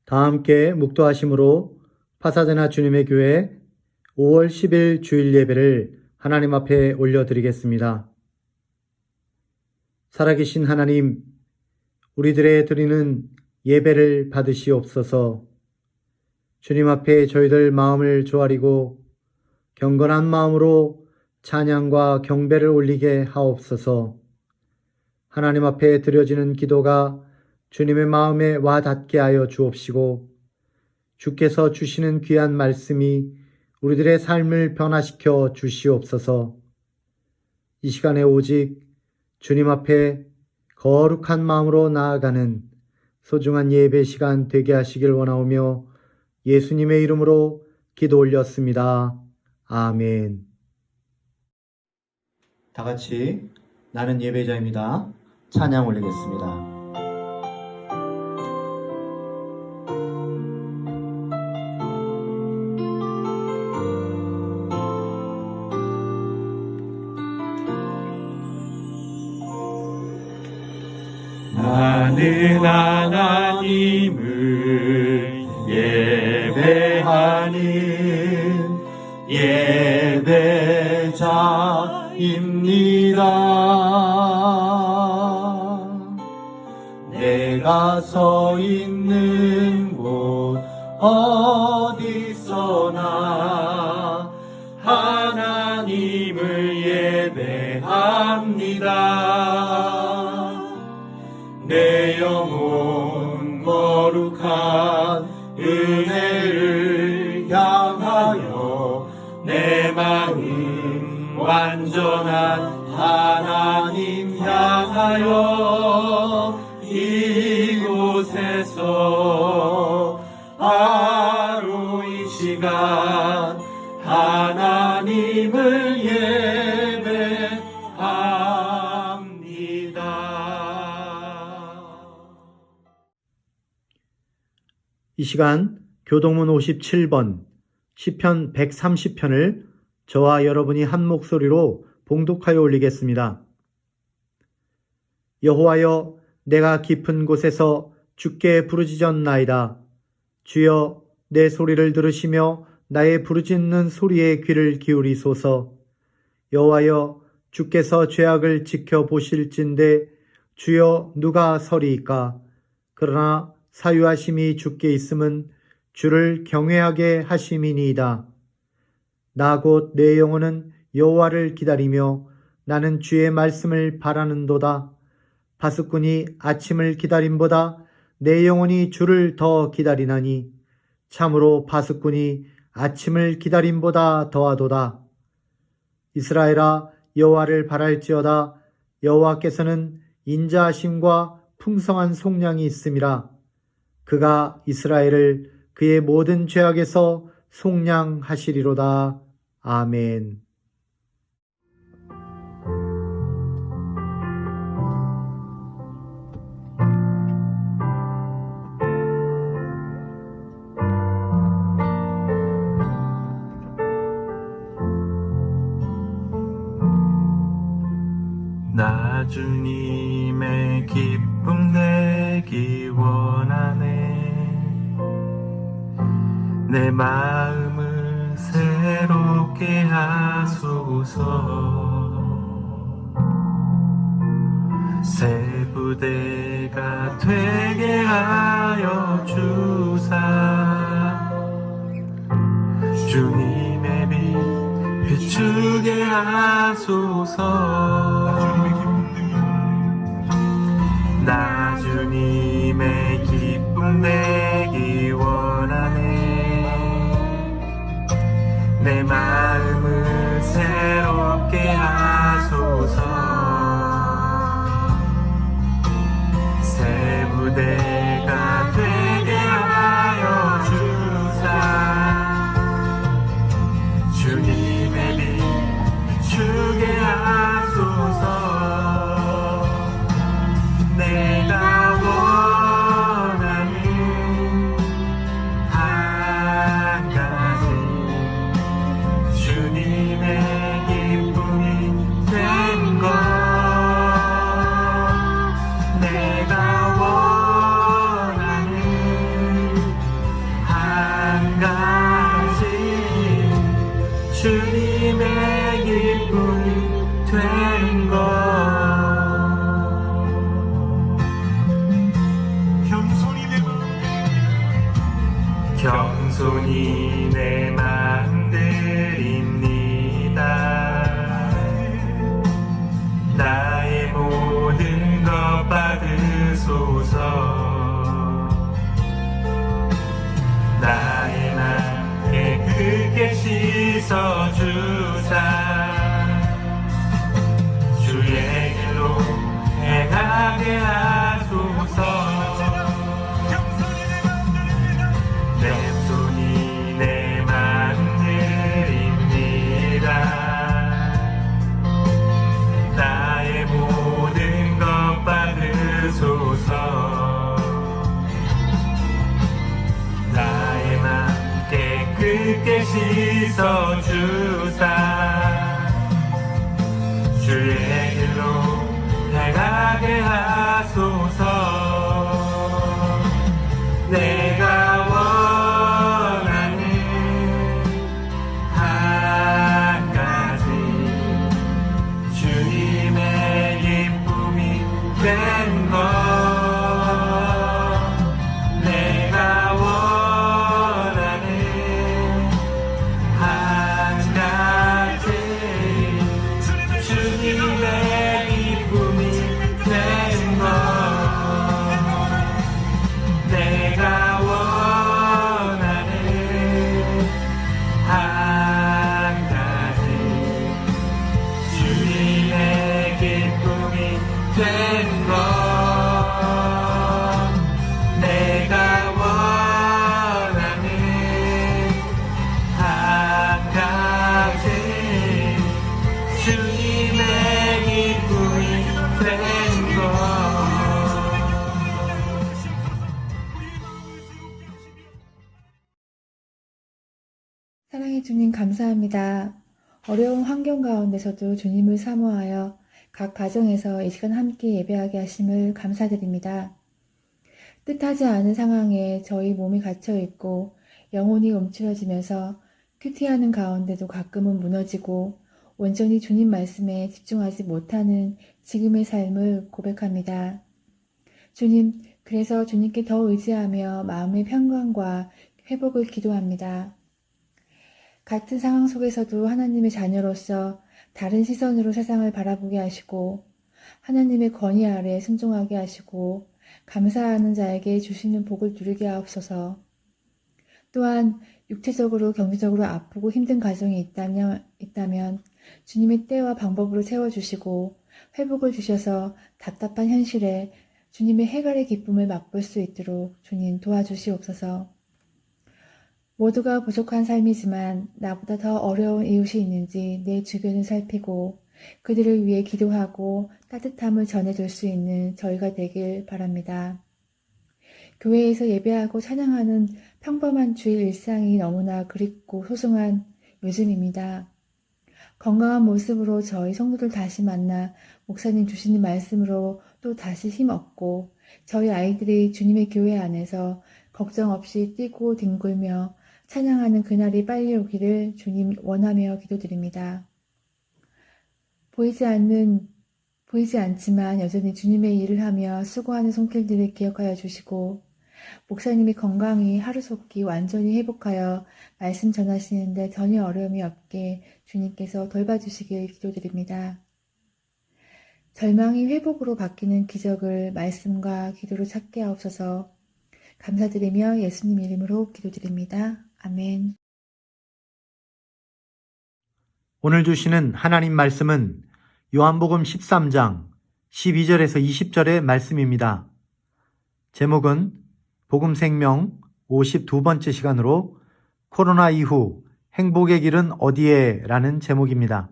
다 함께 묵도하심으로 파사데나 주님의 교회 5월 10일 주일 예배를 하나님 앞에 올려드리겠습니다. 살아계신 하나님, 우리들의 드리는 예배를 받으시옵소서. 주님 앞에 저희들 마음을 조아리고 경건한 마음으로 찬양과 경배를 올리게 하옵소서. 하나님 앞에 드려지는 기도가 주님의 마음에 와 닿게 하여 주옵시고, 주께서 주시는 귀한 말씀이 우리들의 삶을 변화시켜 주시옵소서. 이 시간에 오직 주님 앞에 거룩한 마음으로 나아가는 소중한 예배 시간 되게 하시길 원하오며 예수님의 이름으로 기도 올렸습니다. 아멘. 다 같이 나는 예배자입니다. 찬양 올리겠습니다. 나는 하나님을 예배하는 예배자입니다. 내가 서 있는 곳 어디서나 하나님을 예배합니다. 내 영혼 거룩한 은혜를 향하여 내 마음 완전한 하나님 향하여 이곳에서 바로 이 시간 하나님을 이 시간 교동문 57번 시편 130편을 저와 여러분이 한 목소리로 봉독하여 올리겠습니다. 여호와여, 내가 깊은 곳에서 주께 부르짖었나이다. 주여, 내 소리를 들으시며 나의 부르짖는 소리에 귀를 기울이소서. 여호와여, 주께서 죄악을 지켜보실진대 주여 누가 서리이까? 그러나 사유하심이 주께 있음은 주를 경외하게 하심이니이다. 나 곧 내 영혼은 여호와를 기다리며 나는 주의 말씀을 바라는도다. 파수꾼이 아침을 기다림보다 내 영혼이 주를 더 기다리나니 참으로 파수꾼이 아침을 기다림보다 더하도다. 이스라엘아, 여호와를 바랄지어다. 여호와께서는 인자하심과 풍성한 속량이 있음이라. 그가 이스라엘을 그의 모든 죄악에서 속량하시리로다. 아멘. 나 주님의 기쁨 내기 원하네. 내 마음을 새롭게 하소서. 새 부대가 되게 하여 주사. 주님의 빛 비추게 하소서. 나 주님의 기쁨 내기 원하네. 내 마음을 새롭게 하소서. 새 부대가 되게 하여 주사. 주님의 빛 비추게 하소서. 냅두니 내 맘들입니다. 나의 모든 것 받으소서. 나의 맘 깨끗게 씻어주사 주의 길로 행하게 하소서. 냅두니 내 맘들입니다. 나의 모든 것 받으소서. 나의 맘 깨끗게 씻어주사 주의 길로 행하게 하소서. 내가 원하는 한 가지 주님의 기쁨이 된 것. 내가 원하는 한 가지 주님의 기쁨이 된 것. 내가 원하는 한 가지 주님의 기쁨이 된 것. 내가 원하는 한 가지 주님의 기쁨이 된 것. 사랑의 주님 감사합니다. 어려운 환경 가운데서도 주님을 사모하여 각 가정에서 이 시간 함께 예배하게 하심을 감사드립니다. 뜻하지 않은 상황에 저희 몸이 갇혀 있고 영혼이 움츠러지면서 큐티하는 가운데도 가끔은 무너지고 온전히 주님 말씀에 집중하지 못하는 지금의 삶을 고백합니다. 주님, 그래서 주님께 더 의지하며 마음의 평강과 회복을 기도합니다. 같은 상황 속에서도 하나님의 자녀로서 다른 시선으로 세상을 바라보게 하시고 하나님의 권위 아래 순종하게 하시고 감사하는 자에게 주시는 복을 누리게 하옵소서. 또한 육체적으로 경제적으로 아프고 힘든 가정이 있다면 주님의 때와 방법으로 채워주시고 회복을 주셔서 답답한 현실에 주님의 해갈의 기쁨을 맛볼 수 있도록 주님 도와주시옵소서. 모두가 부족한 삶이지만 나보다 더 어려운 이웃이 있는지 내 주변을 살피고 그들을 위해 기도하고 따뜻함을 전해줄 수 있는 저희가 되길 바랍니다. 교회에서 예배하고 찬양하는 평범한 주일 일상이 너무나 그립고 소중한 요즘입니다. 건강한 모습으로 저희 성도들 다시 만나 목사님 주시는 말씀으로 또 다시 힘 얻고 저희 아이들이 주님의 교회 안에서 걱정 없이 뛰고 뒹굴며 찬양하는 그날이 빨리 오기를 주님 원하며 기도드립니다. 보이지 않지만 여전히 주님의 일을 하며 수고하는 손길들을 기억하여 주시고 목사님이 건강히 하루속히 완전히 회복하여 말씀 전하시는데 전혀 어려움이 없게 주님께서 돌봐주시길 기도드립니다. 절망이 회복으로 바뀌는 기적을 말씀과 기도로 찾게 하옵소서. 감사드리며 예수님 이름으로 기도드립니다. 아멘. 오늘 주시는 하나님 말씀은 요한복음 13장 12절에서 20절의 말씀입니다. 제목은 복음생명 52번째 시간으로 코로나 이후 행복의 길은 어디에? 라는 제목입니다.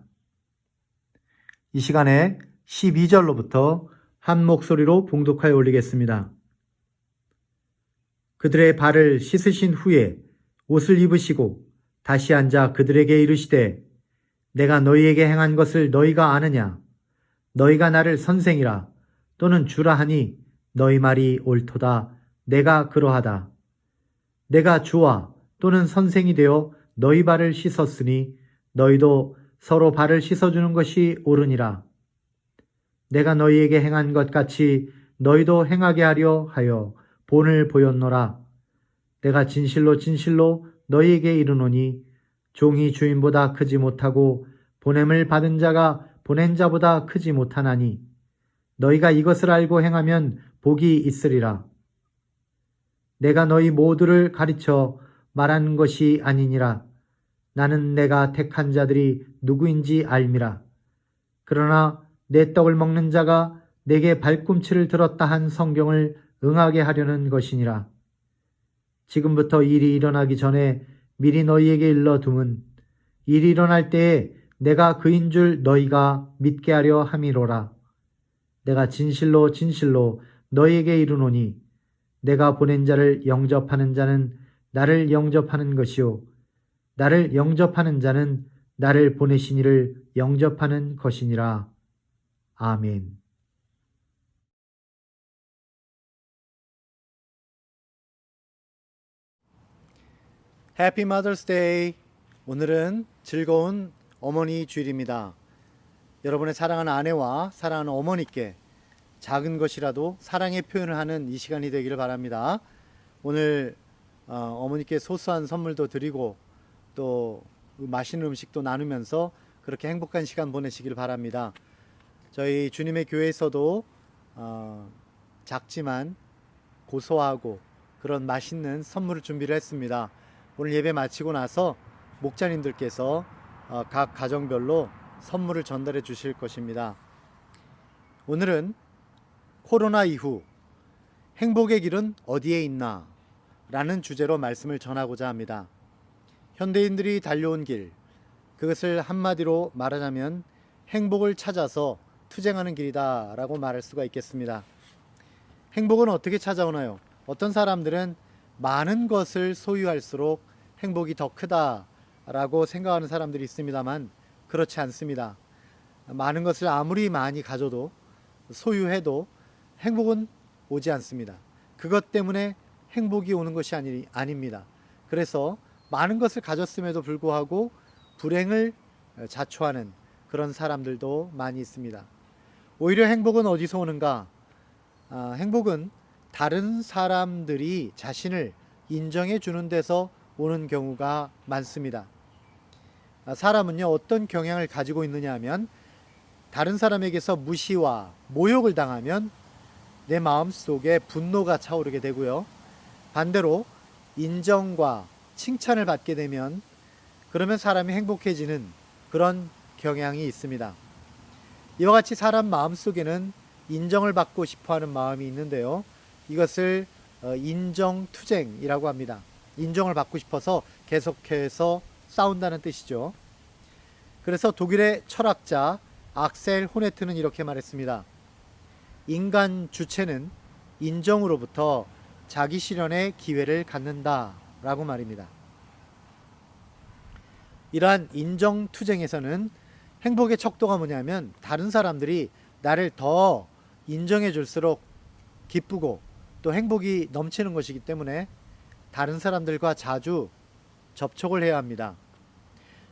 이 시간에 12절로부터 한 목소리로 봉독하여 올리겠습니다. 그들의 발을 씻으신 후에 옷을 입으시고 다시 앉아 그들에게 이르시되 내가 너희에게 행한 것을 너희가 아느냐? 너희가 나를 선생이라 또는 주라 하니 너희 말이 옳도다. 내가 그러하다. 내가 주와 또는 선생이 되어 너희 발을 씻었으니 너희도 서로 발을 씻어주는 것이 옳으니라. 내가 너희에게 행한 것 같이 너희도 행하게 하려 하여 본을 보였노라. 내가 진실로 진실로 너희에게 이르노니 종이 주인보다 크지 못하고 보냄을 받은 자가 보낸 자보다 크지 못하나니 너희가 이것을 알고 행하면 복이 있으리라. 내가 너희 모두를 가르쳐 말하는 것이 아니니라. 나는 내가 택한 자들이 누구인지 알미라. 그러나 내 떡을 먹는 자가 내게 발꿈치를 들었다 한 성경을 응하게 하려는 것이니라. 지금부터 일이 일어나기 전에 미리 너희에게 일러둠은 일이 일어날 때에 내가 그인 줄 너희가 믿게 하려 함이로라. 내가 진실로 진실로 너희에게 이르노니 내가 보낸 자를 영접하는 자는 나를 영접하는 것이요 나를 영접하는 자는 나를 보내신 이를 영접하는 것이니라. 아멘. 해피 마더스 데이. 오늘은 즐거운 어머니 주일입니다. 여러분의 사랑하는 아내와 사랑하는 어머니께 작은 것이라도 사랑의 표현을 하는 이 시간이 되기를 바랍니다. 오늘 어머니께 소소한 선물도 드리고 또 맛있는 음식도 나누면서 그렇게 행복한 시간 보내시길 바랍니다. 저희 주님의 교회에서도 작지만 고소하고 그런 맛있는 선물을 준비를 했습니다. 오늘 예배 마치고 나서 목자님들께서 각 가정별로 선물을 전달해 주실 것입니다. 오늘은 코로나 이후 행복의 길은 어디에 있나? 라는 주제로 말씀을 전하고자 합니다. 현대인들이 달려온 길, 그것을 한마디로 말하자면 행복을 찾아서 투쟁하는 길이다 라고 말할 수가 있겠습니다. 행복은 어떻게 찾아오나요? 어떤 사람들은 많은 것을 소유할수록 행복이 더 크다라고 생각하는 사람들이 있습니다만 그렇지 않습니다. 많은 것을 아무리 많이 가져도 소유해도 행복은 오지 않습니다. 그것 때문에 행복이 오는 것이 아닙니다. 그래서 많은 것을 가졌음에도 불구하고 불행을 자초하는 그런 사람들도 많이 있습니다. 오히려 행복은 어디서 오는가? 행복은 다른 사람들이 자신을 인정해 주는 데서 오는 경우가 많습니다. 사람은요, 어떤 경향을 가지고 있느냐 하면 다른 사람에게서 무시와 모욕을 당하면 내 마음속에 분노가 차오르게 되고요. 반대로 인정과 칭찬을 받게 되면 그러면 사람이 행복해지는 그런 경향이 있습니다. 이와 같이 사람 마음속에는 인정을 받고 싶어하는 마음이 있는데요. 이것을 인정투쟁이라고 합니다. 인정을 받고 싶어서 계속해서 싸운다는 뜻이죠. 그래서 독일의 철학자 악셀 호네트는 이렇게 말했습니다. 인간 주체는 인정으로부터 자기 실현의 기회를 갖는다 라고 말입니다. 이러한 인정투쟁에서는 행복의 척도가 뭐냐면 다른 사람들이 나를 더 인정해 줄수록 기쁘고 또 행복이 넘치는 것이기 때문에 다른 사람들과 자주 접촉을 해야 합니다.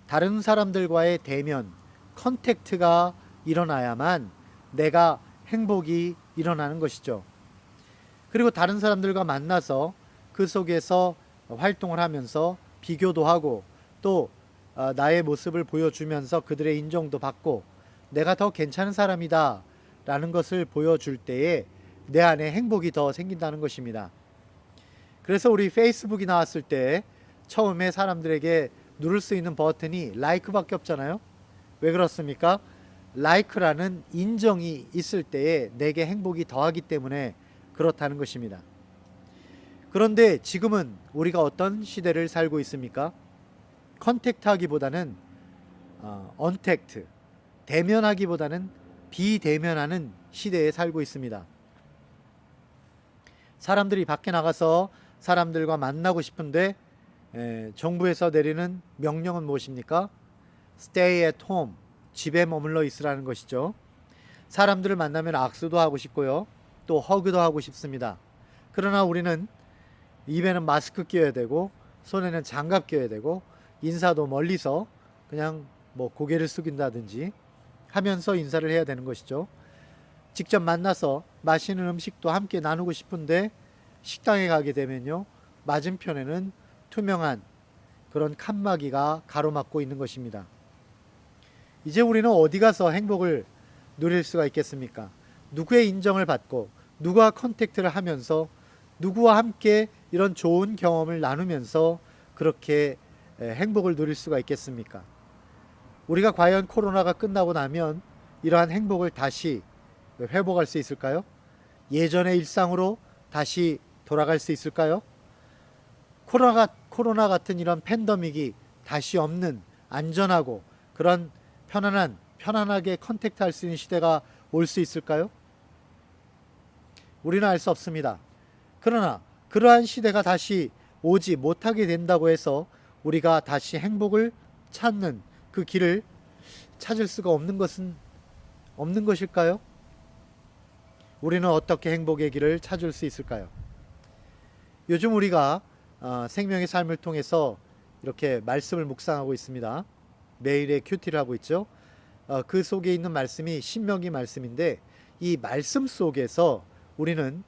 다른 사람들과의 대면, 컨택트가 일어나야만 내가 행복이 일어나는 것이죠. 그리고 다른 사람들과 만나서 그 속에서 활동을 하면서 비교도 하고 또 나의 모습을 보여주면서 그들의 인정도 받고 내가 더 괜찮은 사람이다 라는 것을 보여줄 때에 내 안에 행복이 더 생긴다는 것입니다. 그래서 우리 페이스북이 나왔을 때 처음에 사람들에게 누를 수 있는 버튼이 라이크밖에 없잖아요. 왜 그렇습니까? 라이크라는 인정이 있을 때에 내게 행복이 더하기 때문에 그렇다는 것입니다. 그런데 지금은 우리가 어떤 시대를 살고 있습니까? 컨택트 하기보다는 언택트, 대면하기보다는 비대면하는 시대에 살고 있습니다. 사람들이 밖에 나가서 사람들과 만나고 싶은데 정부에서 내리는 명령은 무엇입니까? Stay at home, 집에 머물러 있으라는 것이죠. 사람들을 만나면 악수도 하고 싶고요. 또 허그도 하고 싶습니다. 그러나 우리는 입에는 마스크 끼워야 되고 손에는 장갑 끼워야 되고 인사도 멀리서 그냥 고개를 숙인다든지 하면서 인사를 해야 되는 것이죠. 직접 만나서 맛있는 음식도 함께 나누고 싶은데 식당에 가게 되면요, 맞은편에는 투명한 그런 칸막이가 가로막고 있는 것입니다. 이제 우리는 어디 가서 행복을 누릴 수가 있겠습니까? 누구의 인정을 받고 누구와 컨택트를 하면서 누구와 함께 이런 좋은 경험을 나누면서 그렇게 행복을 누릴 수가 있겠습니까? 우리가 과연 코로나가 끝나고 나면 이러한 행복을 다시 회복할 수 있을까요? 예전의 일상으로 다시 돌아갈 수 있을까요? 코로나 같은 이런 팬데믹이 다시 없는 안전하고 그런 편안하게 컨택트할 수 있는 시대가 올 수 있을까요? 우리는 알 수 없습니다. 그러나 그러한 시대가 다시 오지 못하게 된다고 해서 우리가 다시 행복을 찾는 그 길을 찾을 수가 없는 것은 없는 것일까요? 우리는 어떻게 행복의 길을 찾을 수 있을까요? 요즘 우리가 생명의 삶을 통해서 이렇게 말씀을 묵상하고 있습니다. 매일의 큐티를 하고 있죠. 그 속에 있는 말씀이 신명기 말씀인데 이 말씀 속에서 우리는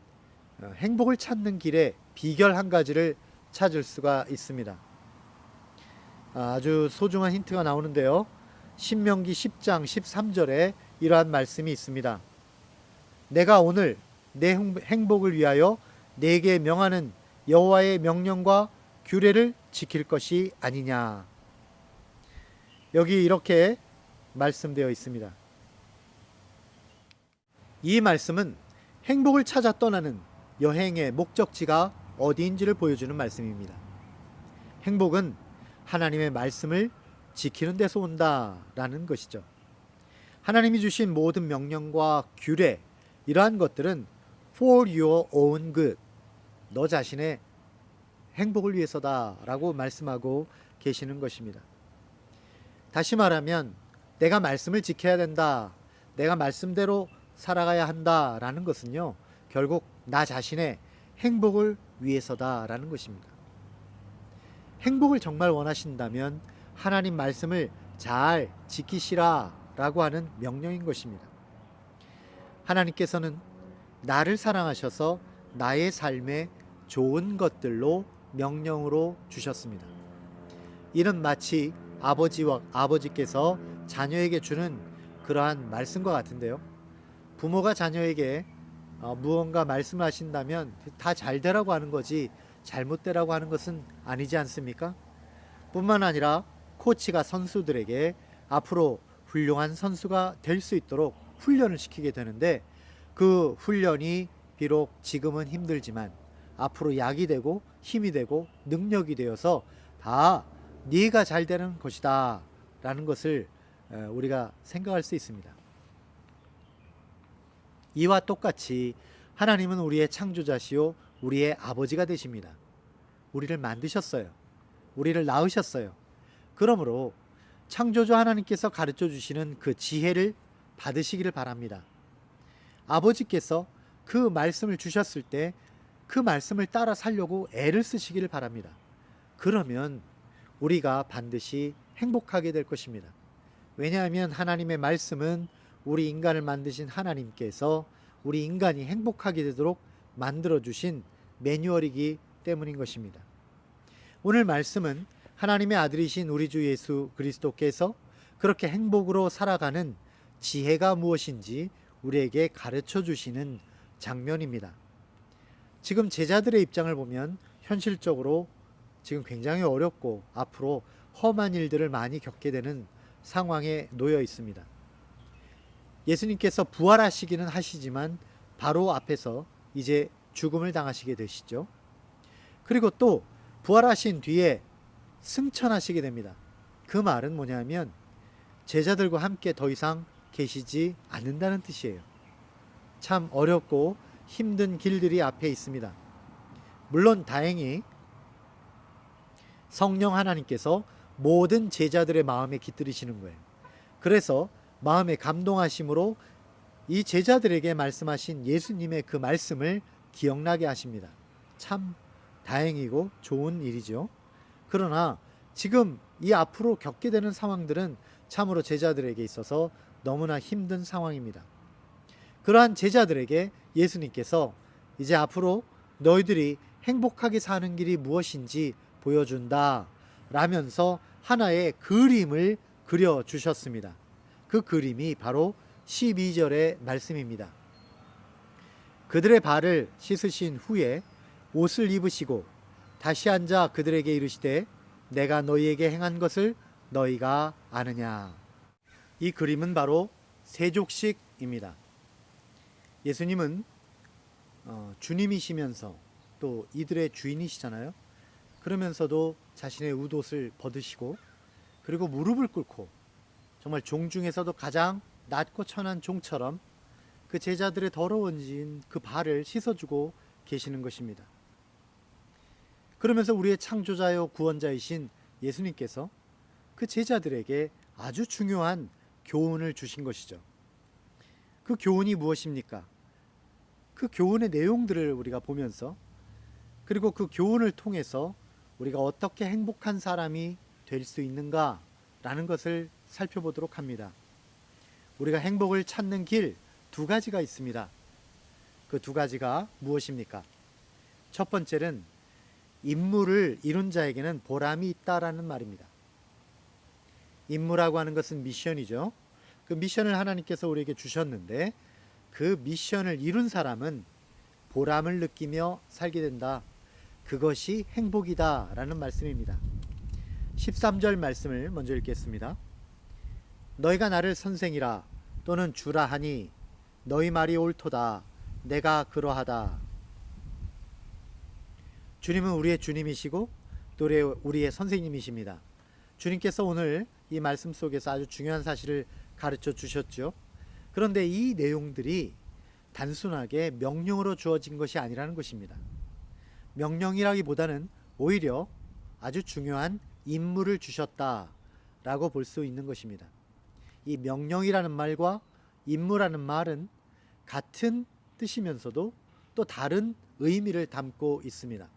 행복을 찾는 길에 비결 한 가지를 찾을 수가 있습니다. 아주 소중한 힌트가 나오는데요. 신명기 10장 13절에 이러한 말씀이 있습니다. 내가 오늘 내 행복을 위하여 내게 명하는 여호와의 명령과 규례를 지킬 것이 아니냐. 여기 이렇게 말씀되어 있습니다. 이 말씀은 행복을 찾아 떠나는 여행의 목적지가 어디인지를 보여주는 말씀입니다. 행복은 하나님의 말씀을 지키는 데서 온다라는 것이죠. 하나님이 주신 모든 명령과 규례, 이러한 것들은 for your own good, 너 자신의 행복을 위해서다라고 말씀하고 계시는 것입니다. 다시 말하면 내가 말씀을 지켜야 된다, 내가 말씀대로 살아가야 한다라는 것은요, 결국 나 자신의 행복을 위해서다라는 것입니다. 행복을 정말 원하신다면 하나님 말씀을 잘 지키시라라고 하는 명령인 것입니다. 하나님께서는 나를 사랑하셔서 나의 삶에 좋은 것들로 명령으로 주셨습니다. 이는 마치 아버지께서 자녀에게 주는 그러한 말씀과 같은데요. 부모가 자녀에게 무언가 말씀하신다면 다 잘 되라고 하는 거지 잘못되라고 하는 것은 아니지 않습니까? 뿐만 아니라 코치가 선수들에게 앞으로 훌륭한 선수가 될 수 있도록 훈련을 시키게 되는데 그 훈련이 비록 지금은 힘들지만 앞으로 약이 되고 힘이 되고 능력이 되어서 다 네가 잘 되는 것이다 라는 것을 우리가 생각할 수 있습니다. 이와 똑같이 하나님은 우리의 창조자시요 우리의 아버지가 되십니다. 우리를 만드셨어요. 우리를 낳으셨어요. 그러므로 창조주 하나님께서 가르쳐 주시는 그 지혜를 받으시기를 바랍니다. 아버지께서 그 말씀을 주셨을 때 그 말씀을 따라 살려고 애를 쓰시기를 바랍니다. 그러면 우리가 반드시 행복하게 될 것입니다. 왜냐하면 하나님의 말씀은 우리 인간을 만드신 하나님께서 우리 인간이 행복하게 되도록 만들어주신 매뉴얼이기 때문인 것입니다. 오늘 말씀은 하나님의 아들이신 우리 주 예수 그리스도께서 그렇게 행복으로 살아가는 지혜가 무엇인지 우리에게 가르쳐 주시는 장면입니다. 지금 제자들의 입장을 보면 현실적으로 지금 굉장히 어렵고 앞으로 험한 일들을 많이 겪게 되는 상황에 놓여 있습니다. 예수님께서 부활하시기는 하시지만 바로 앞에서 이제 죽음을 당하시게 되시죠. 그리고 또 부활하신 뒤에 승천하시게 됩니다. 그 말은 뭐냐면 제자들과 함께 더 이상 계시지 않는다는 뜻이에요. 참 어렵고 힘든 길들이 앞에 있습니다. 물론 다행히 성령 하나님께서 모든 제자들의 마음에 깃들이시는 거예요. 그래서 마음에 감동하심으로 이 제자들에게 말씀하신 예수님의 그 말씀을 기억나게 하십니다. 참 다행이고 좋은 일이죠. 그러나 지금 이 앞으로 겪게 되는 상황들은 참으로 제자들에게 있어서 너무나 힘든 상황입니다. 그러한 제자들에게 예수님께서 이제 앞으로 너희들이 행복하게 사는 길이 무엇인지 보여준다 라면서 하나의 그림을 그려주셨습니다. 그 그림이 바로 12절의 말씀입니다. 그들의 발을 씻으신 후에 옷을 입으시고 다시 앉아 그들에게 이르시되 내가 너희에게 행한 것을 너희가 아느냐. 이 그림은 바로 세족식입니다. 예수님은 주님이시면서 또 이들의 주인이시잖아요. 그러면서도 자신의 웃옷을 벗으시고 그리고 무릎을 꿇고 정말 종 중에서도 가장 낮고 천한 종처럼 그 제자들의 더러워진 그 발을 씻어주고 계시는 것입니다. 그러면서 우리의 창조자요 구원자이신 예수님께서 그 제자들에게 아주 중요한 교훈을 주신 것이죠. 그 교훈이 무엇입니까? 그 교훈의 내용들을 우리가 보면서 그리고 그 교훈을 통해서 우리가 어떻게 행복한 사람이 될 수 있는가라는 것을 살펴보도록 합니다. 우리가 행복을 찾는 길 두 가지가 있습니다. 그 두 가지가 무엇입니까? 첫 번째는 임무를 이룬 자에게는 보람이 있다라는 말입니다. 임무라고 하는 것은 미션이죠. 그 미션을 하나님께서 우리에게 주셨는데 그 미션을 이룬 사람은 보람을 느끼며 살게 된다. 그것이 행복이다라는 말씀입니다. 13절 말씀을 먼저 읽겠습니다. 너희가 나를 선생이라 또는 주라 하니 너희 말이 옳도다. 내가 그러하다. 주님은 우리의 주님이시고 또 우리의 선생님이십니다. 주님께서 오늘 이 말씀 속에서 아주 중요한 사실을 가르쳐 주셨죠. 그런데 이 내용들이 단순하게 명령으로 주어진 것이 아니라는 것입니다. 명령이라기보다는 오히려 아주 중요한 임무를 주셨다라고 볼 수 있는 것입니다. 이 명령이라는 말과 임무라는 말은 같은 뜻이면서도 또 다른 의미를 담고 있습니다.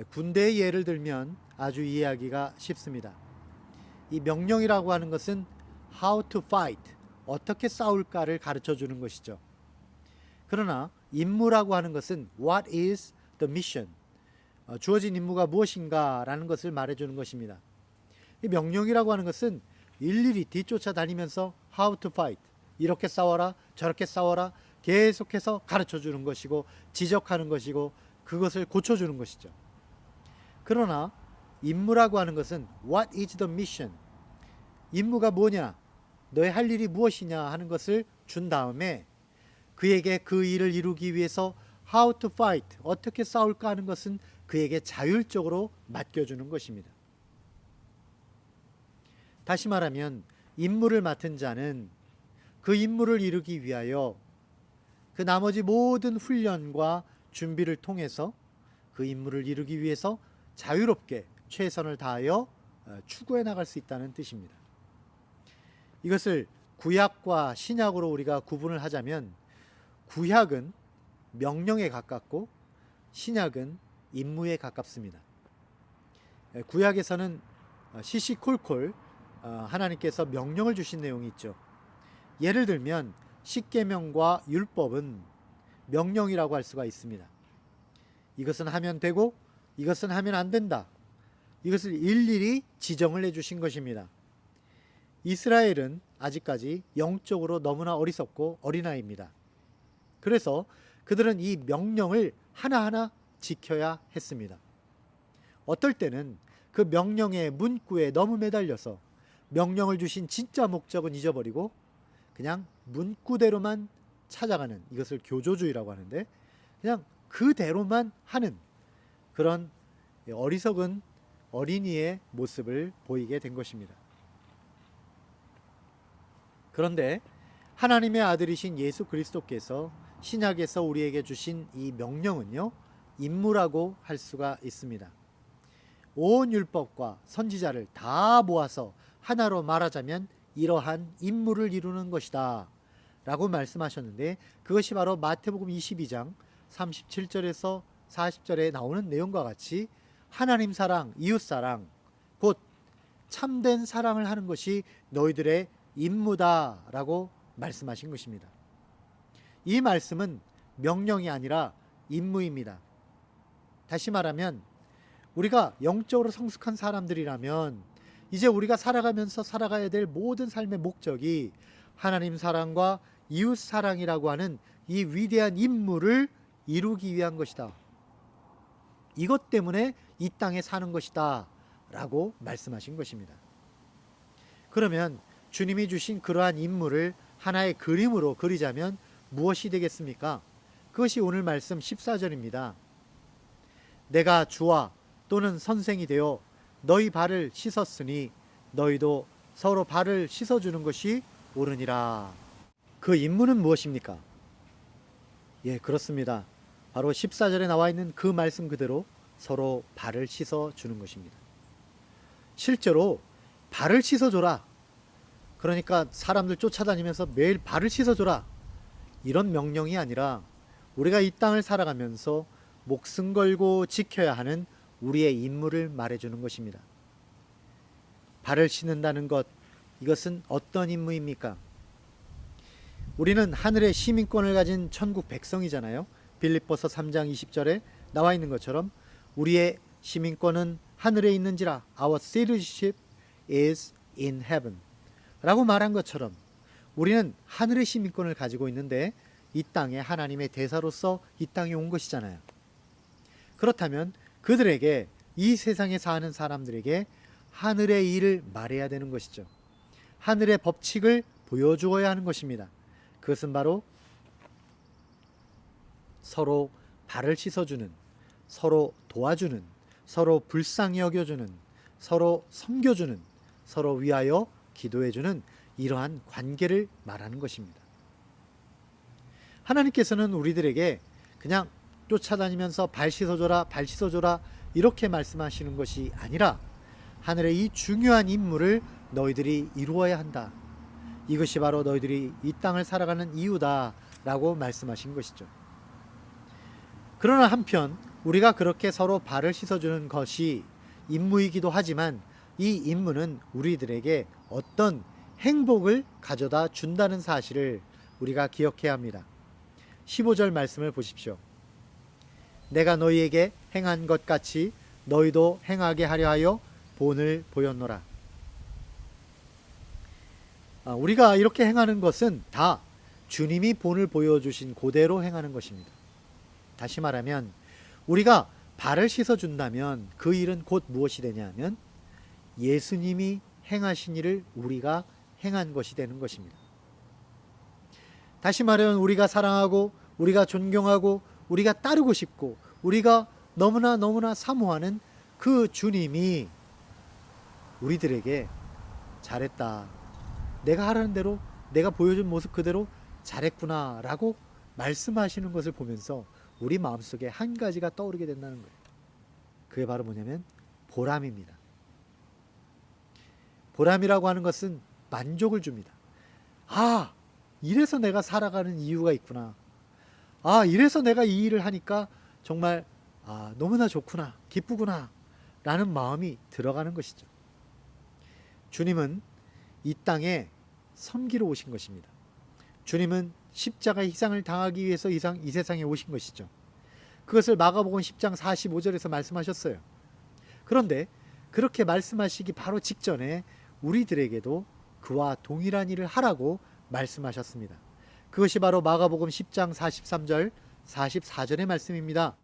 군대의 예를 들면 아주 이해하기가 쉽습니다. 이 명령이라고 하는 것은 how to fight, 어떻게 싸울까를 가르쳐 주는 것이죠. 그러나 임무라고 하는 것은 what is the mission, 주어진 임무가 무엇인가라는 것을 말해주는 것입니다. 이 명령이라고 하는 것은 일일이 뒤쫓아 다니면서 how to fight, 이렇게 싸워라 저렇게 싸워라 계속해서 가르쳐 주는 것이고 지적하는 것이고 그것을 고쳐주는 것이죠. 그러나 임무라고 하는 것은 what is the mission, 임무가 뭐냐, 너의 할 일이 무엇이냐 하는 것을 준 다음에 그에게 그 일을 이루기 위해서 how to fight, 어떻게 싸울까 하는 것은 그에게 자율적으로 맡겨주는 것입니다. 다시 말하면 임무를 맡은 자는 그 임무를 이루기 위하여 그 나머지 모든 훈련과 준비를 통해서 그 임무를 이루기 위해서 자유롭게 최선을 다하여 추구해 나갈 수 있다는 뜻입니다. 이것을 구약과 신약으로 우리가 구분을 하자면 구약은 명령에 가깝고 신약은 임무에 가깝습니다. 구약에서는 시시콜콜 하나님께서 명령을 주신 내용이 있죠. 예를 들면 십계명과 율법은 명령이라고 할 수가 있습니다. 이것은 하면 되고 이것은 하면 안 된다. 이것을 일일이 지정을 해주신 것입니다. 이스라엘은 아직까지 영적으로 너무나 어리석고 어린아이입니다. 그래서 그들은 이 명령을 하나하나 지켜야 했습니다. 어떨 때는 그 명령의 문구에 너무 매달려서 명령을 주신 진짜 목적은 잊어버리고 그냥 문구대로만 찾아가는, 이것을 교조주의라고 하는데 그냥 그대로만 하는 그런 어리석은 어린이의 모습을 보이게 된 것입니다. 그런데 하나님의 아들이신 예수 그리스도께서 신약에서 우리에게 주신 이 명령은요, 임무라고 할 수가 있습니다. 온 율법과 선지자를 다 모아서 하나로 말하자면 이러한 임무를 이루는 것이다 라고 말씀하셨는데, 그것이 바로 마태복음 22장 37절에서 40절에 나오는 내용과 같이 하나님 사랑, 이웃 사랑, 곧 참된 사랑을 하는 것이 너희들의 임무다 라고 말씀하신 것입니다. 이 말씀은 명령이 아니라 임무입니다. 다시 말하면 우리가 영적으로 성숙한 사람들이라면 이제 우리가 살아가면서 살아가야 될 모든 삶의 목적이 하나님 사랑과 이웃 사랑이라고 하는 이 위대한 임무를 이루기 위한 것이다. 이것 때문에 이 땅에 사는 것이다 라고 말씀하신 것입니다. 그러면 주님이 주신 그러한 임무를 하나의 그림으로 그리자면 무엇이 되겠습니까? 그것이 오늘 말씀 14절입니다. 내가 주와 또는 선생이 되어 너희 발을 씻었으니 너희도 서로 발을 씻어주는 것이 옳으니라. 그 임무는 무엇입니까? 예, 그렇습니다. 바로 14절에 나와 있는 그 말씀 그대로 서로 발을 씻어주는 것입니다. 실제로 발을 씻어줘라. 그러니까 사람들 쫓아다니면서 매일 발을 씻어줘라. 이런 명령이 아니라 우리가 이 땅을 살아가면서 목숨 걸고 지켜야 하는 우리의 임무를 말해주는 것입니다. 발을 씻는다는 것, 이것은 어떤 임무입니까? 우리는 하늘의 시민권을 가진 천국 백성이잖아요. 빌립보서 3장 20절에 나와 있는 것처럼 우리의 시민권은 하늘에 있는지라 Our citizenship is in heaven 라고 말한 것처럼 우리는 하늘의 시민권을 가지고 있는데 이 땅에 하나님의 대사로서 이 땅에 온 것이잖아요. 그렇다면 그들에게, 이 세상에 사는 사람들에게 하늘의 일을 말해야 되는 것이죠. 하늘의 법칙을 보여주어야 하는 것입니다. 그것은 바로 서로 발을 씻어주는, 서로 도와주는, 서로 불쌍히 여겨주는, 서로 섬겨주는, 서로 위하여 기도해주는 이러한 관계를 말하는 것입니다. 하나님께서는 우리들에게 그냥 쫓아다니면서 발 씻어줘라, 발 씻어줘라 이렇게 말씀하시는 것이 아니라 하늘의 이 중요한 임무를 너희들이 이루어야 한다. 이것이 바로 너희들이 이 땅을 살아가는 이유다 라고 말씀하신 것이죠. 그러나 한편 우리가 그렇게 서로 발을 씻어주는 것이 임무이기도 하지만 이 임무는 우리들에게 어떤 행복을 가져다 준다는 사실을 우리가 기억해야 합니다. 15절 말씀을 보십시오. 내가 너희에게 행한 것 같이 너희도 행하게 하려 하여 본을 보였노라. 우리가 이렇게 행하는 것은 다 주님이 본을 보여주신 그대로 행하는 것입니다. 다시 말하면 우리가 발을 씻어준다면 그 일은 곧 무엇이 되냐면 예수님이 행하신 일을 우리가 행한 것이 되는 것입니다. 다시 말하면 우리가 사랑하고 우리가 존경하고 우리가 따르고 싶고 우리가 너무나 사모하는 그 주님이 우리들에게 잘했다, 내가 하라는 대로, 내가 보여준 모습 그대로 잘했구나 라고 말씀하시는 것을 보면서 우리 마음속에 한 가지가 떠오르게 된다는 거예요. 그게 바로 뭐냐면 보람입니다. 보람이라고 하는 것은 만족을 줍니다. 아, 이래서 내가 살아가는 이유가 있구나. 아, 이래서 내가 이 일을 하니까 정말 너무나 좋구나, 기쁘구나 라는 마음이 들어가는 것이죠. 주님은 이 땅에 섬기러 오신 것입니다. 주님은 십자가 희생을 당하기 위해서 이 세상에 오신 것이죠. 그것을 마가복음 10장 45절에서 말씀하셨어요. 그런데 그렇게 말씀하시기 바로 직전에 우리들에게도 그와 동일한 일을 하라고 말씀하셨습니다. 그것이 바로 마가복음 10장 43절 44절의 말씀입니다.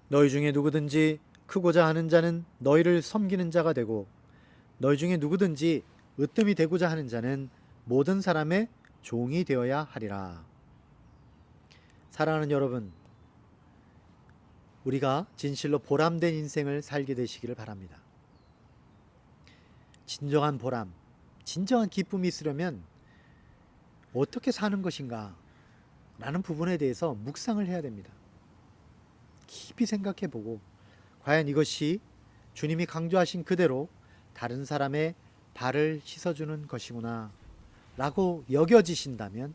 너희 중에 누구든지 크고자 하는 자는 너희를 섬기는 자가 되고 너희 중에 누구든지 으뜸이 되고자 하는 자는 모든 사람의 종이 되어야 하리라. 사랑하는 여러분, 우리가 진실로 보람된 인생을 살게 되시기를 바랍니다. 진정한 보람, 진정한 기쁨이 있으려면 어떻게 사는 것인가 라는 부분에 대해서 묵상을 해야 됩니다. 깊이 생각해 보고 과연 이것이 주님이 강조하신 그대로 다른 사람의 발을 씻어주는 것이구나 라고 여겨지신다면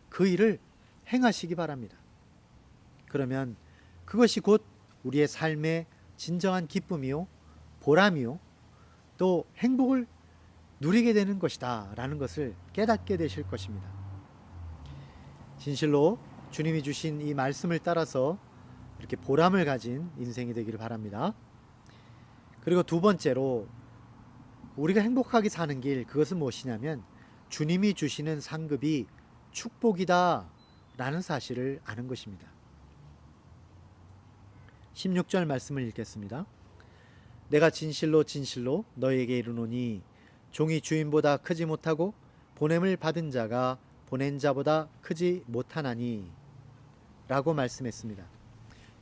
그 일을 행하시기 바랍니다. 그러면 그것이 곧 우리의 삶의 진정한 기쁨이요, 보람이요, 또 행복을 누리게 되는 것이다 라는 것을 깨닫게 되실 것입니다. 진실로 주님이 주신 이 말씀을 따라서 이렇게 보람을 가진 인생이 되기를 바랍니다. 그리고 두 번째로 우리가 행복하게 사는 길, 그것은 무엇이냐면 주님이 주시는 상급이 축복이다 라는 사실을 아는 것입니다. 16절 말씀을 읽겠습니다. 내가 진실로 진실로 너희에게 이르노니 종이 주인보다 크지 못하고 보냄을 받은 자가 보낸 자보다 크지 못하나니 라고 말씀했습니다.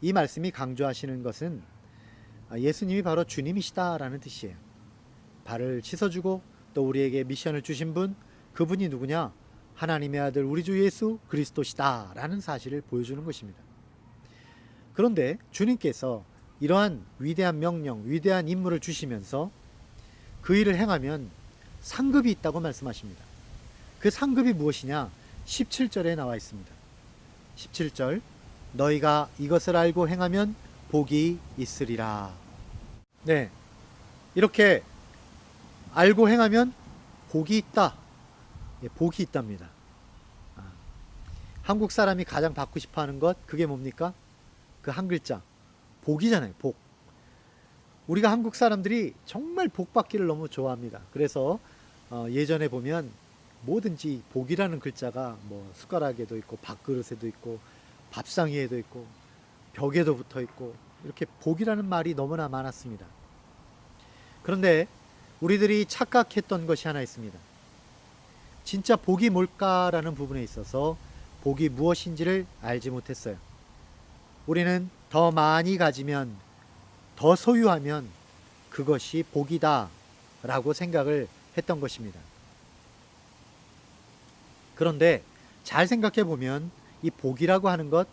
이 말씀이 강조하시는 것은 예수님이 바로 주님이시다 라는 뜻이에요. 발을 씻어주고 또 우리에게 미션을 주신 분, 그분이 누구냐? 하나님의 아들 우리 주 예수 그리스도시다 라는 사실을 보여주는 것입니다. 그런데 주님께서 이러한 위대한 명령, 위대한 임무를 주시면서 그 일을 행하면 상급이 있다고 말씀하십니다. 그 상급이 무엇이냐? 17절에 나와 있습니다. 17절, 너희가 이것을 알고 행하면 복이 있으리라. 네, 이렇게 알고 행하면 복이 있다. 예, 복이 있답니다. 한국 사람이 가장 받고 싶어하는 것, 그게 뭡니까? 그 한 글자, 복이잖아요. 복. 우리가 한국 사람들이 정말 복 받기를 너무 좋아합니다. 그래서 예전에 보면 뭐든지 복이라는 글자가 뭐 숟가락에도 있고 밥그릇에도 있고 밥상 위에도 있고 벽에도 붙어 있고 이렇게 복이라는 말이 너무나 많았습니다. 그런데 우리들이 착각했던 것이 하나 있습니다. 진짜 복이 뭘까라는 부분에 있어서 복이 무엇인지를 알지 못했어요. 우리는 더 많이 가지면, 더 소유하면 그것이 복이다 라고 생각을 했던 것입니다. 그런데 잘 생각해 보면 이 복이라고 하는 것,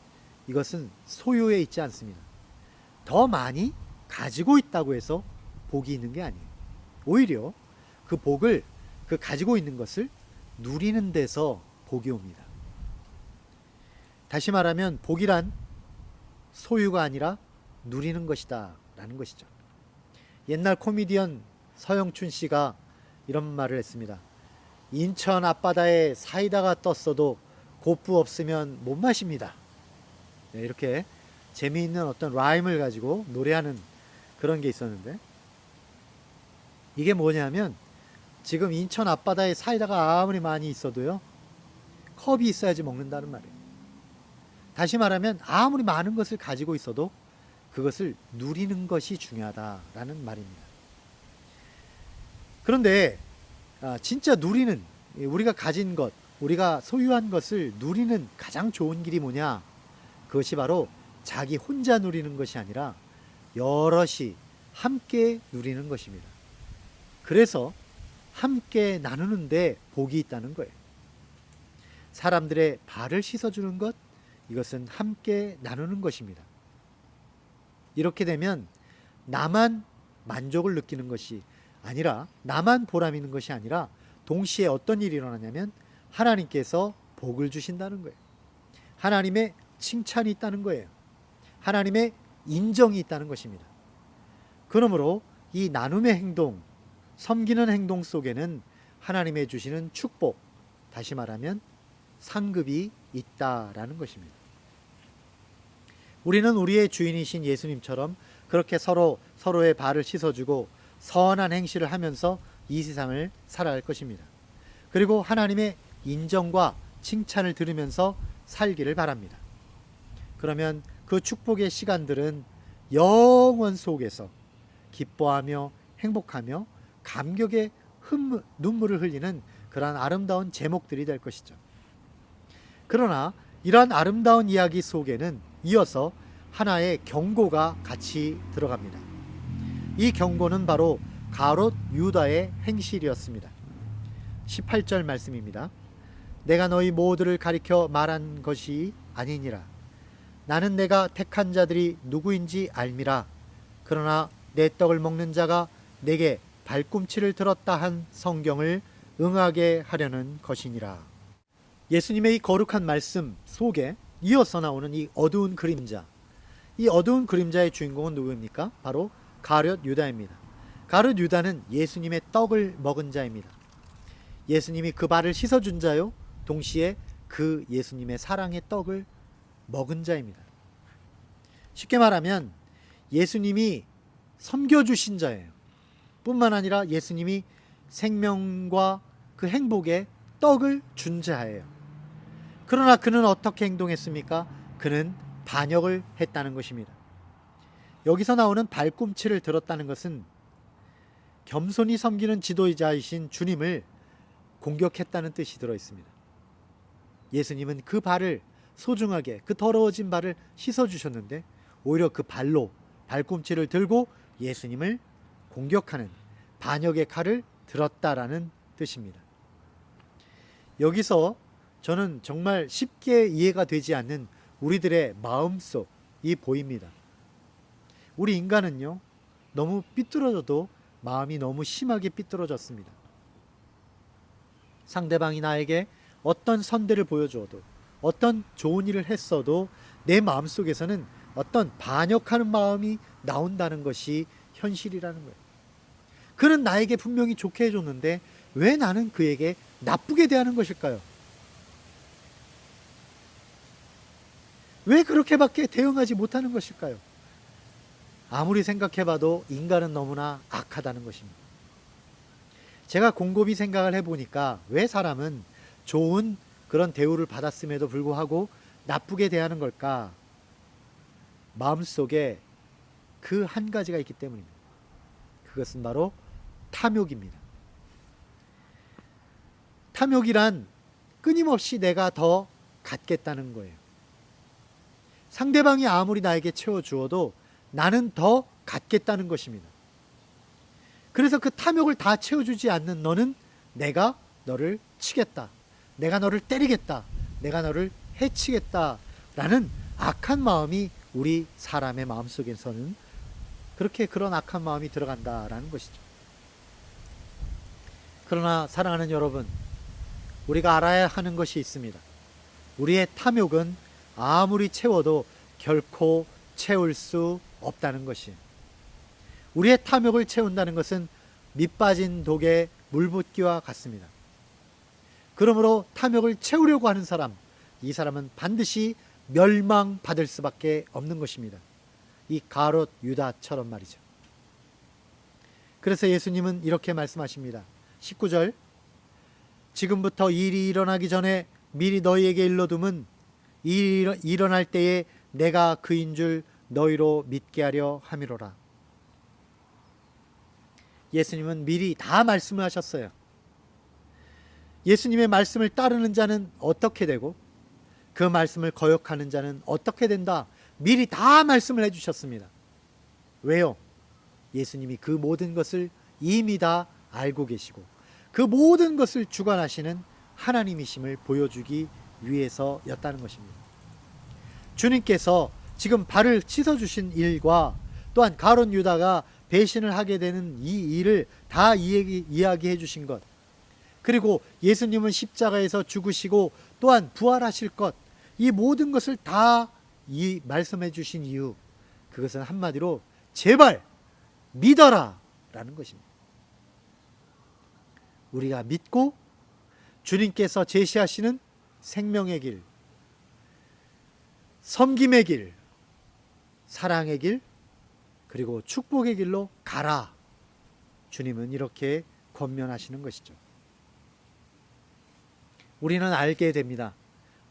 이것은 소유에 있지 않습니다. 더 많이 가지고 있다고 해서 복이 있는 게 아니에요. 오히려 그 복을, 그 가지고 있는 것을 누리는 데서 복이 옵니다. 다시 말하면 복이란 소유가 아니라 누리는 것이다 라는 것이죠. 옛날 코미디언 서영춘 씨가 이런 말을 했습니다. 인천 앞바다에 사이다가 떴어도 고프 없으면 못 마십니다. 네, 이렇게 재미있는 어떤 라임을 가지고 노래하는 그런 게 있었는데, 이게 뭐냐면 지금 인천 앞바다에 사이다가 아무리 많이 있어도요, 컵이 있어야지 먹는다는 말이에요. 다시 말하면 아무리 많은 것을 가지고 있어도 그것을 누리는 것이 중요하다라는 말입니다. 그런데 진짜 누리는, 우리가 가진 것, 우리가 소유한 것을 누리는 가장 좋은 길이 뭐냐? 그것이 바로 자기 혼자 누리는 것이 아니라 여럿이 함께 누리는 것입니다. 그래서 함께 나누는데 복이 있다는 거예요. 사람들의 발을 씻어주는 것, 이것은 함께 나누는 것입니다. 이렇게 되면 나만 만족을 느끼는 것이 아니라, 나만 보람 있는 것이 아니라 동시에 어떤 일이 일어나냐면 하나님께서 복을 주신다는 거예요. 하나님의 칭찬이 있다는 거예요. 하나님의 인정이 있다는 것입니다. 그러므로 이 나눔의 행동, 섬기는 행동 속에는 하나님의 주시는 축복, 다시 말하면 상급이 있다라는 것입니다. 우리는 우리의 주인이신 예수님처럼 그렇게 서로의 발을 씻어주고 선한 행실을 하면서 이 세상을 살아갈 것입니다. 그리고 하나님의 인정과 칭찬을 들으면서 살기를 바랍니다. 그러면 그 축복의 시간들은 영원 속에서 기뻐하며 행복하며 감격의 눈물을 흘리는 그러한 아름다운 제목들이 될 것이죠. 그러나 이러한 아름다운 이야기 속에는 이어서 하나의 경고가 같이 들어갑니다. 이 경고는 바로 가롯 유다의 행실이었습니다. 18절 말씀입니다. 내가 너희 모두를 가리켜 말한 것이 아니니라. 나는 내가 택한 자들이 누구인지 알미라. 그러나 내 떡을 먹는 자가 내게 발꿈치를 들었다 한 성경을 응하게 하려는 것이니라. 예수님의 이 거룩한 말씀 속에 이어서 나오는 이 어두운 그림자, 이 어두운 그림자의 주인공은 누구입니까? 바로 가룟 유다입니다. 가룟 유다는 예수님의 떡을 먹은 자입니다. 예수님이 그 발을 씻어준 자요, 동시에 그 예수님의 사랑의 떡을 먹은 자입니다. 쉽게 말하면 예수님이 섬겨주신 자예요. 뿐만 아니라 예수님이 생명과 그 행복의 떡을 준 자예요. 그러나 그는 어떻게 행동했습니까? 그는 반역을 했다는 것입니다. 여기서 나오는 발꿈치를 들었다는 것은 겸손히 섬기는 지도자이신 주님을 공격했다는 뜻이 들어 있습니다. 예수님은 그 발을 소중하게, 그 더러워진 발을 씻어주셨는데 오히려 그 발로 발꿈치를 들고 예수님을 공격하는 반역의 칼을 들었다라는 뜻입니다. 여기서 저는 정말 쉽게 이해가 되지 않는 우리들의 마음속이 보입니다. 우리 인간은요, 너무 삐뚤어져도 마음이 너무 심하게 삐뚤어졌습니다. 상대방이 나에게 어떤 선대를 보여주어도, 어떤 좋은 일을 했어도 내 마음속에서는 어떤 반역하는 마음이 나온다는 것이 현실이라는 거예요. 그는 나에게 분명히 좋게 해줬는데 왜 나는 그에게 나쁘게 대하는 것일까요? 왜 그렇게밖에 대응하지 못하는 것일까요? 아무리 생각해봐도 인간은 너무나 악하다는 것입니다. 제가 곰곰이 생각을 해보니까 왜 사람은 좋은 그런 대우를 받았음에도 불구하고 나쁘게 대하는 걸까? 마음속에 그 한 가지가 있기 때문입니다. 그것은 바로 탐욕입니다. 탐욕이란 끊임없이 내가 더 갖겠다는 거예요. 상대방이 아무리 나에게 채워주어도 나는 더 갖겠다는 것입니다. 그래서 그 탐욕을 다 채워주지 않는 너는 내가 너를 치겠다, 내가 너를 때리겠다, 내가 너를 해치겠다라는 악한 마음이 우리 사람의 마음속에서는 그렇게 그런 악한 마음이 들어간다라는 것이죠. 그러나 사랑하는 여러분, 우리가 알아야 하는 것이 있습니다. 우리의 탐욕은 아무리 채워도 결코 채울 수 없다는 것이에요. 우리의 탐욕을 채운다는 것은 밑 빠진 독에 물 붓기와 같습니다. 그러므로 탐욕을 채우려고 하는 사람, 이 사람은 반드시 멸망받을 수밖에 없는 것입니다. 이 가롯 유다처럼 말이죠. 그래서 예수님은 이렇게 말씀하십니다. 19절, 지금부터 일이 일어나기 전에 미리 너희에게 일러둠은 일이 일어날 때에 내가 그인 줄 너희로 믿게 하려 함이로라. 예수님은 미리 다 말씀을 하셨어요. 예수님의 말씀을 따르는 자는 어떻게 되고 그 말씀을 거역하는 자는 어떻게 된다, 미리 다 말씀을 해주셨습니다. 왜요? 예수님이 그 모든 것을 이미 다 알고 계시고 그 모든 것을 주관하시는 하나님이심을 보여주기 위해서였다는 것입니다. 주님께서 지금 발을 씻어주신 일과 또한 가롯 유다가 배신을 하게 되는 이 일을 다 이야기해 주신 것, 그리고 예수님은 십자가에서 죽으시고 또한 부활하실 것, 이 모든 것을 다 말씀해 주신 이유, 그것은 한마디로 제발 믿어라 라는 것입니다. 우리가 믿고 주님께서 제시하시는 생명의 길, 섬김의 길, 사랑의 길, 그리고 축복의 길로 가라. 주님은 이렇게 권면하시는 것이죠. 우리는 알게 됩니다.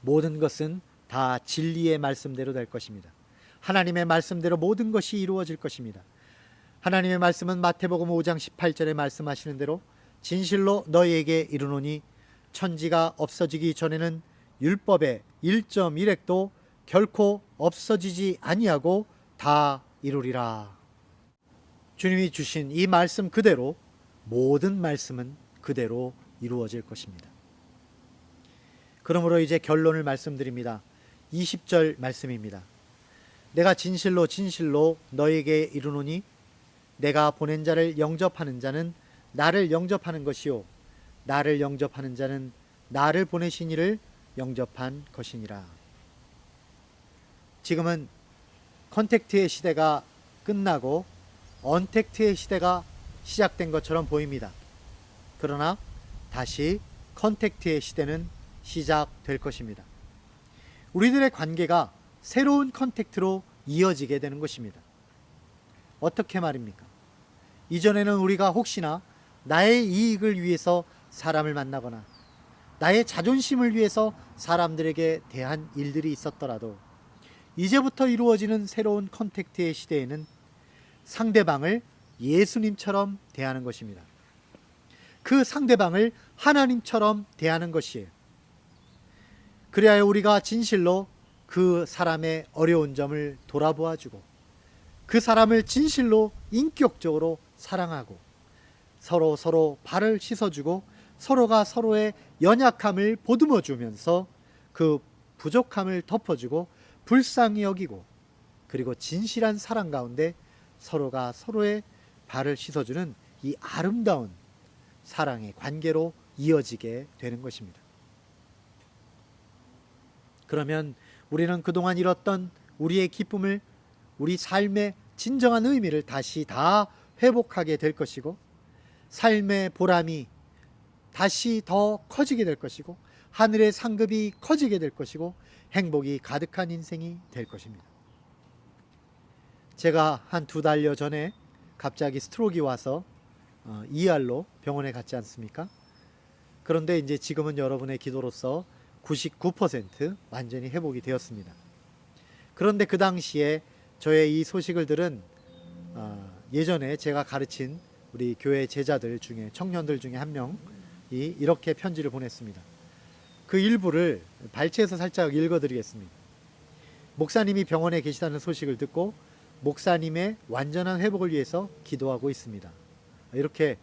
모든 것은 다 진리의 말씀대로 될 것입니다. 하나님의 말씀대로 모든 것이 이루어질 것입니다. 하나님의 말씀은 마태복음 5장 18절에 말씀하시는 대로 진실로 너희에게 이르노니 천지가 없어지기 전에는 율법의 1.1획도 결코 없어지지 아니하고 다 이루리라. 주님이 주신 이 말씀 그대로 모든 말씀은 그대로 이루어질 것입니다. 그러므로 이제 결론을 말씀드립니다. 20절 말씀입니다. 내가 진실로 진실로 너에게 이르노니 내가 보낸 자를 영접하는 자는 나를 영접하는 것이요 나를 영접하는 자는 나를 보내신 이를 영접한 것이니라. 지금은 컨택트의 시대가 끝나고 언택트의 시대가 시작된 것처럼 보입니다. 그러나 다시 컨택트의 시대는 시작될 것입니다. 우리들의 관계가 새로운 컨택트로 이어지게 되는 것입니다. 어떻게 말입니까? 이전에는 우리가 혹시나 나의 이익을 위해서 사람을 만나거나 나의 자존심을 위해서 사람들에게 대한 일들이 있었더라도 이제부터 이루어지는 새로운 컨택트의 시대에는 상대방을 예수님처럼 대하는 것입니다. 그 상대방을 하나님처럼 대하는 것이에요. 그래야 우리가 진실로 그 사람의 어려운 점을 돌아보아주고 그 사람을 진실로 인격적으로 사랑하고 서로 발을 씻어주고 서로가 서로의 연약함을 보듬어 주면서 그 부족함을 덮어주고 불쌍히 여기고 그리고 진실한 사랑 가운데 서로가 서로의 발을 씻어주는 이 아름다운 사랑의 관계로 이어지게 되는 것입니다. 그러면 우리는 그동안 잃었던 우리의 기쁨을, 우리 삶의 진정한 의미를 다시 다 회복하게 될 것이고 삶의 보람이 다시 더 커지게 될 것이고 하늘의 상급이 커지게 될 것이고 행복이 가득한 인생이 될 것입니다. 제가 한 2달여 전에 갑자기 스트로크가 와서 ER로 병원에 갔지 않습니까? 그런데 이제 지금은 여러분의 기도로서 99% 완전히 회복이 되었습니다. 그런데 그 당시에 저의 이 소식을 들은 예전에 제가 가르친 우리 교회 제자들 중에 청년들 중에 한 명이 이렇게 편지를 보냈습니다. 그 일부를 발췌해서 살짝 읽어드리겠습니다. 목사님이 병원에 계시다는 소식을 듣고 목사님의 완전한 회복을 위해서 기도하고 있습니다. 이렇게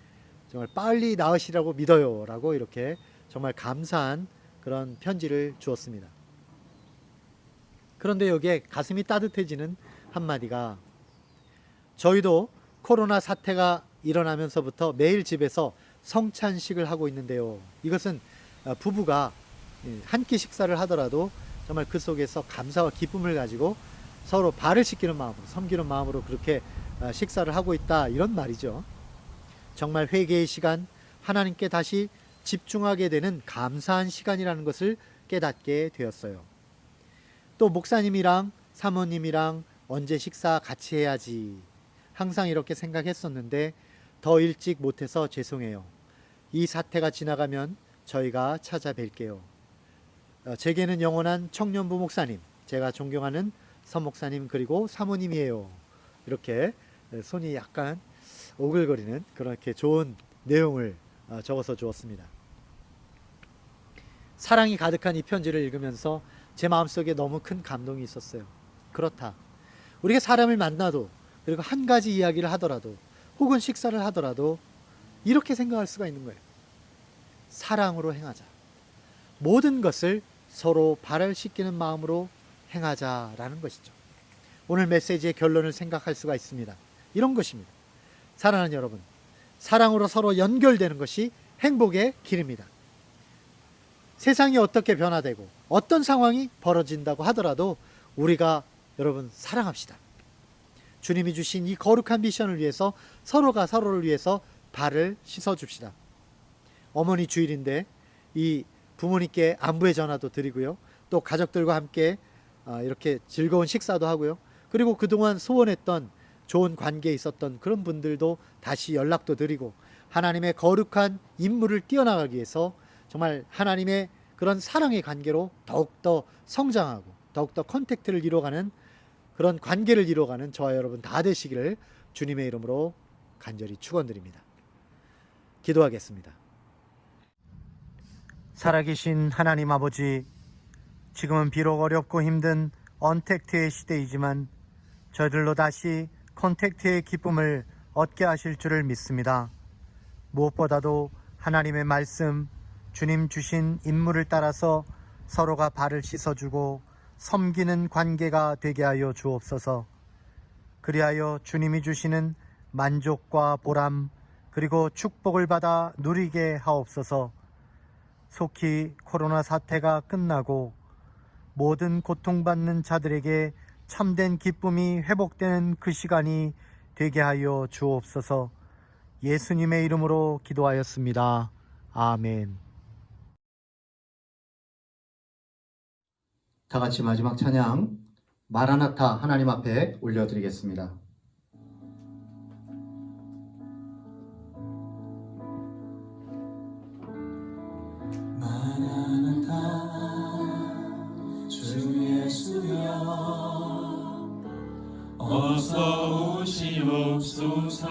정말 빨리 나으시라고 믿어요 라고 이렇게 정말 감사한 그런 편지를 주었습니다. 그런데 여기에 가슴이 따뜻해지는 한마디가 저희도 코로나 사태가 일어나면서부터 매일 집에서 성찬식을 하고 있는데요. 이것은 부부가 한 끼 식사를 하더라도 정말 그 속에서 감사와 기쁨을 가지고 서로 발을 씻기는 마음으로 섬기는 마음으로 그렇게 식사를 하고 있다 이런 말이죠. 정말 회개의 시간, 하나님께 다시 집중하게 되는 감사한 시간이라는 것을 깨닫게 되었어요. 또 목사님이랑 사모님이랑 언제 식사 같이 해야지 항상 이렇게 생각했었는데 더 일찍 못해서 죄송해요. 이 사태가 지나가면 저희가 찾아뵐게요. 제게는 영원한 청년부 목사님, 제가 존경하는 서 목사님 그리고 사모님이에요. 이렇게 손이 약간 오글거리는 그렇게 좋은 내용을 적어서 주었습니다. 사랑이 가득한 이 편지를 읽으면서 제 마음속에 너무 큰 감동이 있었어요. 그렇다. 우리가 사람을 만나도 그리고 한 가지 이야기를 하더라도 혹은 식사를 하더라도 이렇게 생각할 수가 있는 거예요. 사랑으로 행하자. 모든 것을 서로 발을 씻기는 마음으로 행하자라는 것이죠. 오늘 메시지의 결론을 생각할 수가 있습니다. 이런 것입니다. 사랑하는 여러분, 사랑으로 서로 연결되는 것이 행복의 길입니다. 세상이 어떻게 변화되고 어떤 상황이 벌어진다고 하더라도 우리가 여러분 사랑합시다. 주님이 주신 이 거룩한 미션을 위해서 서로가 서로를 위해서 발을 씻어줍시다. 어머니 주일인데 이 부모님께 안부의 전화도 드리고요. 또 가족들과 함께 이렇게 즐거운 식사도 하고요. 그리고 그동안 소원했던 좋은 관계에 있었던 그런 분들도 다시 연락도 드리고 하나님의 거룩한 임무를 띄어나가기 위해서 정말 하나님의 그런 사랑의 관계로 더욱더 성장하고 더욱더 컨택트를 이루어가는 그런 관계를 이루어가는 저와 여러분 다 되시기를 주님의 이름으로 간절히 축원드립니다. 기도하겠습니다. 살아계신 하나님 아버지, 지금은 비록 어렵고 힘든 언택트의 시대이지만 저희들로 다시 컨택트의 기쁨을 얻게 하실 줄을 믿습니다. 무엇보다도 하나님의 말씀, 주님 주신 임무를 따라서 서로가 발을 씻어주고 섬기는 관계가 되게 하여 주옵소서. 그리하여 주님이 주시는 만족과 보람 그리고 축복을 받아 누리게 하옵소서. 속히 코로나 사태가 끝나고 모든 고통받는 자들에게 참된 기쁨이 회복되는 그 시간이 되게 하여 주옵소서. 예수님의 이름으로 기도하였습니다. 아멘. 다 같이 마지막 찬양 마라나타 하나님 앞에 올려드리겠습니다. 주옵소서.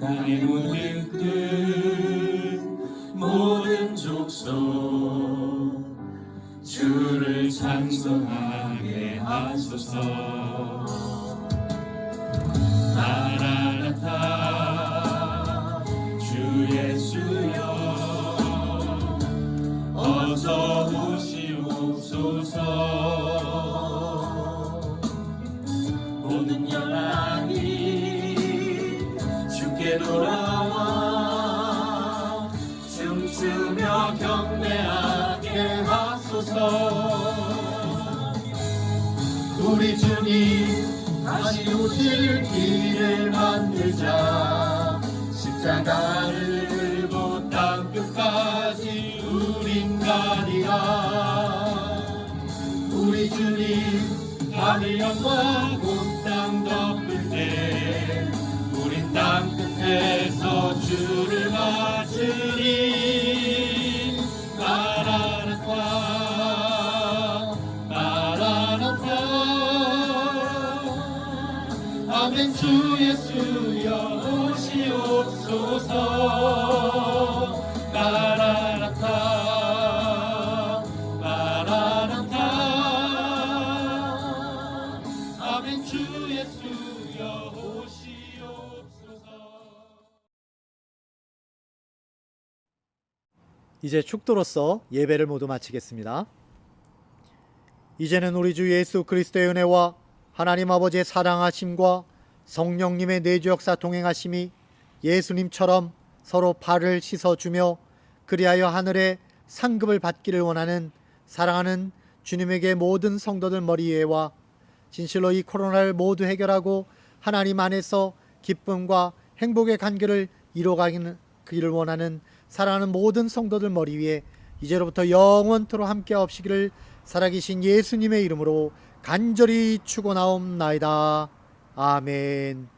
땅의 모든 끝 모든 족속 주를 찬송하게 하소서. 마라나타 주 예수여 어서 오시옵소서. 모든 영광이 주께 돌아와 춤추며 경배하게 하소서. 우리 주님 다시 오실 길을 만들자. 십자가를 들고 땅끝까지 우린 가리라. 우리 주님 하늘 영광 온 땅 덮을 때 우린 땅끝에서 주를 맞으리. 마라나타 마라나타 아멘. 주 예수여 오시옵소서. 마라나타 마라나타 아멘. 주 예수여 오시옵소서. 이제 축도로서 예배를 모두 마치겠습니다. 이제는 우리 주 예수 그리스도의 은혜와 하나님 아버지의 사랑하심과 성령님의 내주 역사 동행하심이 예수님처럼 서로 발을 씻어주며 그리하여 하늘의 상급을 받기를 원하는 사랑하는 주님에게 모든 성도들 머리 위에와 진실로 이 코로나를 모두 해결하고 하나님 안에서 기쁨과 행복의 간결을 이루어가기를 원하는 사랑하는 모든 성도들 머리 위에 이제로부터 영원토록 함께 하옵시기를 살아계신 예수님의 이름으로 간절히 축원하옵나이다. 아멘.